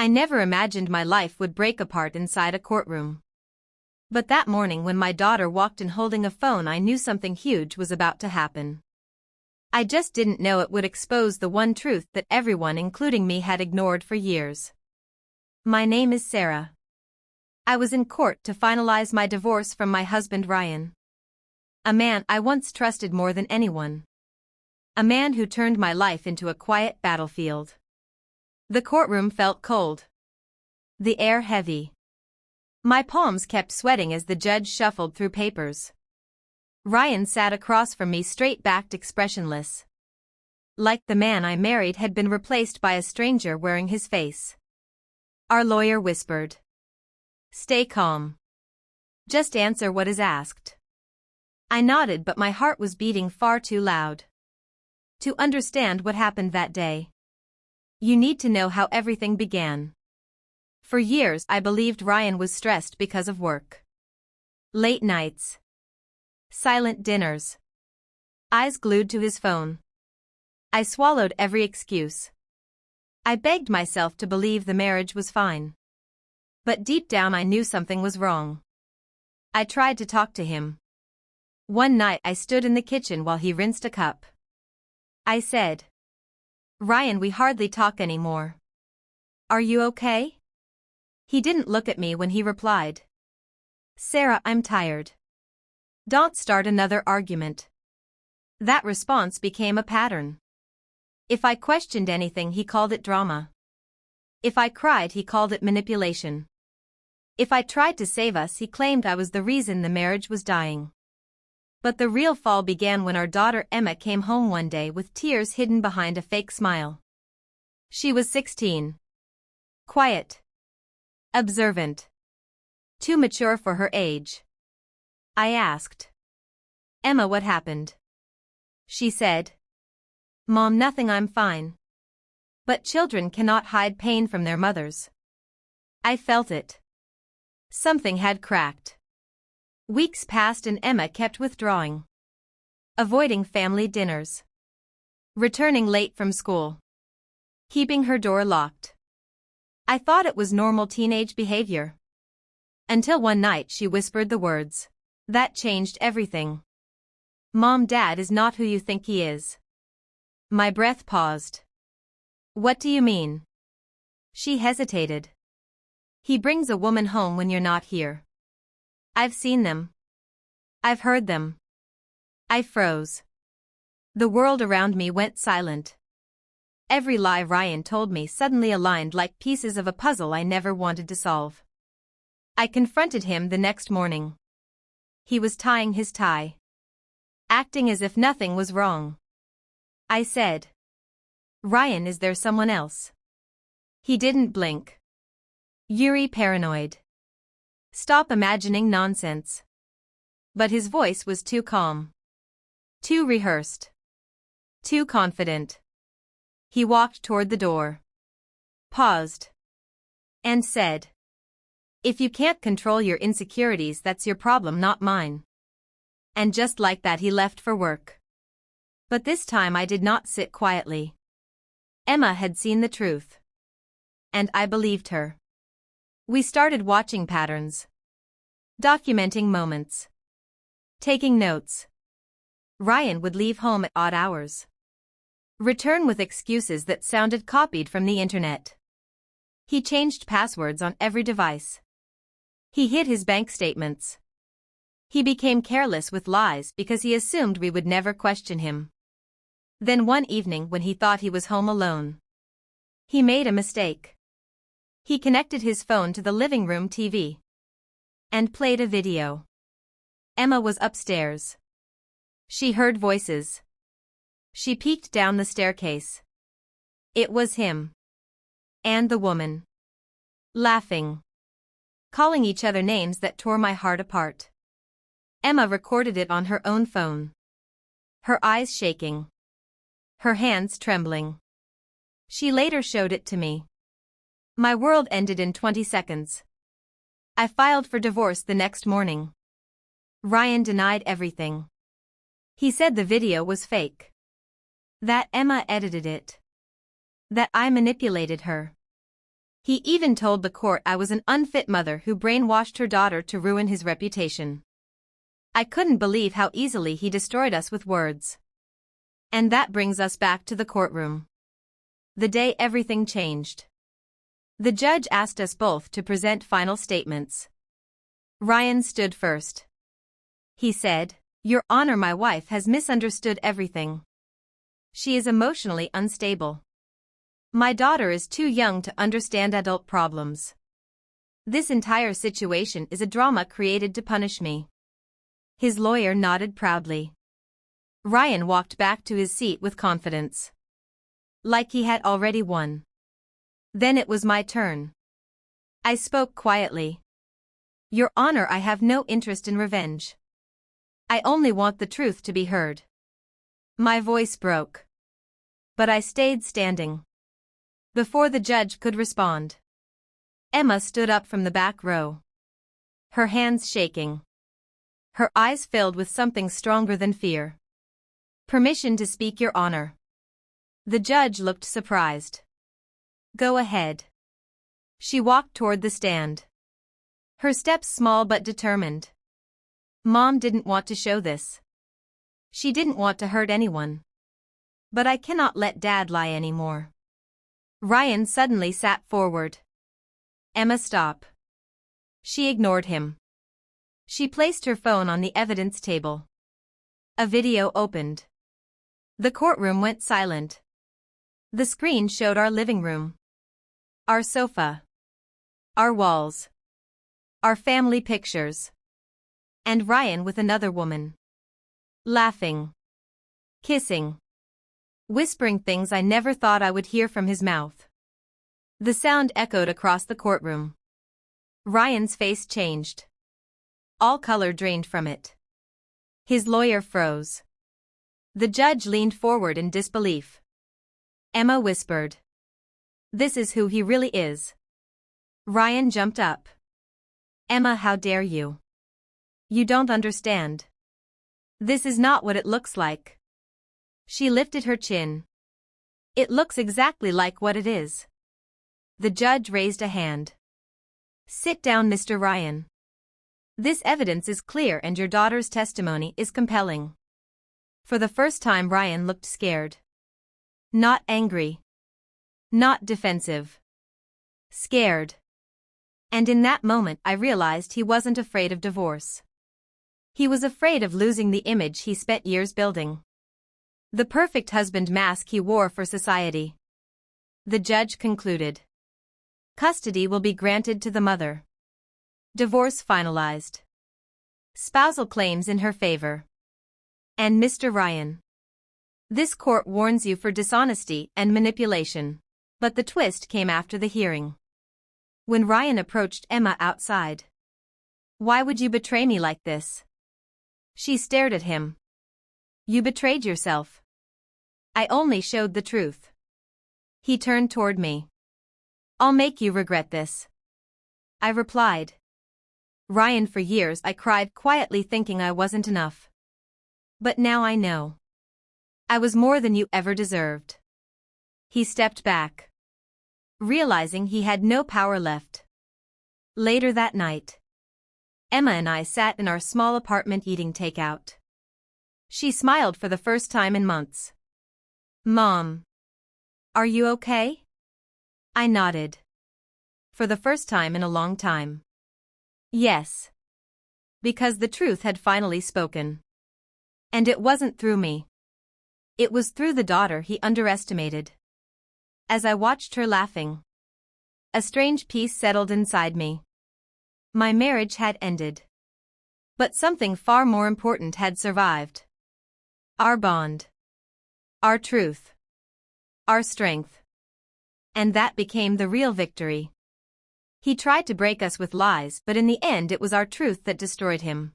I never imagined my life would break apart inside a courtroom. But that morning when my daughter walked in holding a phone, I knew something huge was about to happen. I just didn't know it would expose the one truth that everyone, including me, had ignored for years. My name is Sarah. I was in court to finalize my divorce from my husband Ryan. A man I once trusted more than anyone. A man who turned my life into a quiet battlefield. The courtroom felt cold. The air heavy. My palms kept sweating as the judge shuffled through papers. Ryan sat across from me, straight-backed, expressionless. Like the man I married had been replaced by a stranger wearing his face. Our lawyer whispered. "Stay calm. Just answer what is asked." I nodded, but my heart was beating far too loud. To understand what happened that day, you need to know how everything began. For years I believed Ryan was stressed because of work. Late nights. Silent dinners. Eyes glued to his phone. I swallowed every excuse. I begged myself to believe the marriage was fine. But deep down I knew something was wrong. I tried to talk to him. One night I stood in the kitchen while he rinsed a cup. I said, "Ryan, we hardly talk anymore. Are you okay?" He didn't look at me when he replied, "Sarah, I'm tired. Don't start another argument." That response became a pattern. If I questioned anything, he called it drama. If I cried, he called it manipulation. If I tried to save us, he claimed I was the reason the marriage was dying. But the real fall began when our daughter Emma came home one day with tears hidden behind a fake smile. She was 16. Quiet. Observant. Too mature for her age. I asked, "Emma, what happened?" She said, "Mom, nothing, I'm fine." But children cannot hide pain from their mothers. I felt it. Something had cracked. Weeks passed and Emma kept withdrawing. Avoiding family dinners. Returning late from school. Keeping her door locked. I thought it was normal teenage behavior. Until one night she whispered the words. That changed everything. "Mom, Dad is not who you think he is." My breath paused. "What do you mean?" She hesitated. "He brings a woman home when you're not here. I've seen them. I've heard them." I froze. The world around me went silent. Every lie Ryan told me suddenly aligned like pieces of a puzzle I never wanted to solve. I confronted him the next morning. He was tying his tie. Acting as if nothing was wrong. I said, "Ryan, is there someone else?" He didn't blink. "Yuri, paranoid. Stop imagining nonsense." But his voice was too calm. Too rehearsed. Too confident. He walked toward the door. Paused. And said, "If you can't control your insecurities, that's your problem, not mine." And just like that he left for work. But this time I did not sit quietly. Emma had seen the truth. And I believed her. We started watching patterns. Documenting moments. Taking notes. Ryan would leave home at odd hours. Return with excuses that sounded copied from the internet. He changed passwords on every device. He hid his bank statements. He became careless with lies because he assumed we would never question him. Then one evening when he thought he was home alone, he made a mistake. He connected his phone to the living room TV and played a video. Emma was upstairs. She heard voices. She peeked down the staircase. It was him. And the woman. Laughing. Calling each other names that tore my heart apart. Emma recorded it on her own phone. Her eyes shaking. Her hands trembling. She later showed it to me. My world ended in 20 seconds. I filed for divorce the next morning. Ryan denied everything. He said the video was fake. That Emma edited it. That I manipulated her. He even told the court I was an unfit mother who brainwashed her daughter to ruin his reputation. I couldn't believe how easily he destroyed us with words. And that brings us back to the courtroom. The day everything changed. The judge asked us both to present final statements. Ryan stood first. He said, "Your Honor, my wife has misunderstood everything. She is emotionally unstable. My daughter is too young to understand adult problems. This entire situation is a drama created to punish me." His lawyer nodded proudly. Ryan walked back to his seat with confidence. Like he had already won. Then it was my turn. I spoke quietly. "Your Honor, I have no interest in revenge. I only want the truth to be heard." My voice broke. But I stayed standing. Before the judge could respond, Emma stood up from the back row. Her hands shaking. Her eyes filled with something stronger than fear. "Permission to speak, Your Honor." The judge looked surprised. "Go ahead." She walked toward the stand. Her steps small but determined. Mom didn't want to show this. She didn't want to hurt anyone. But I cannot let Dad lie anymore. Ryan suddenly sat forward. "Emma, stop." She ignored him. She placed her phone on the evidence table. A video opened. The courtroom went silent. The screen showed our living room. Our sofa. Our walls. Our family pictures. And Ryan with another woman. Laughing. Kissing. Whispering things I never thought I would hear from his mouth. The sound echoed across the courtroom. Ryan's face changed. All color drained from it. His lawyer froze. The judge leaned forward in disbelief. Emma whispered, "This is who he really is." Ryan jumped up. "Emma, how dare you? You don't understand. This is not what it looks like." She lifted her chin. "It looks exactly like what it is." The judge raised a hand. "Sit down, Mr. Ryan. This evidence is clear and your daughter's testimony is compelling." For the first time Ryan looked scared. Not angry. Not defensive. Scared. And in that moment I realized he wasn't afraid of divorce. He was afraid of losing the image he spent years building. The perfect husband mask he wore for society. The judge concluded. Custody will be granted to the mother. Divorce finalized. Spousal claims in her favor. And Mr. Ryan. This court warns you for dishonesty and manipulation. But the twist came after the hearing. When Ryan approached Emma outside. "Why would you betray me like this?" She stared at him. "You betrayed yourself." "I only showed the truth." He turned toward me. "I'll make you regret this." I replied. "Ryan, for years I cried quietly thinking I wasn't enough. But now I know. I was more than you ever deserved." He stepped back. Realizing he had no power left. Later that night, Emma and I sat in our small apartment eating takeout. She smiled for the first time in months. "Mom. Are you okay?" I nodded. For the first time in a long time. Yes. Because the truth had finally spoken. And it wasn't through me. It was through the daughter he underestimated. As I watched her laughing, a strange peace settled inside me. My marriage had ended. But something far more important had survived. Our bond. Our truth. Our strength. And that became the real victory. He tried to break us with lies, but in the end it was our truth that destroyed him.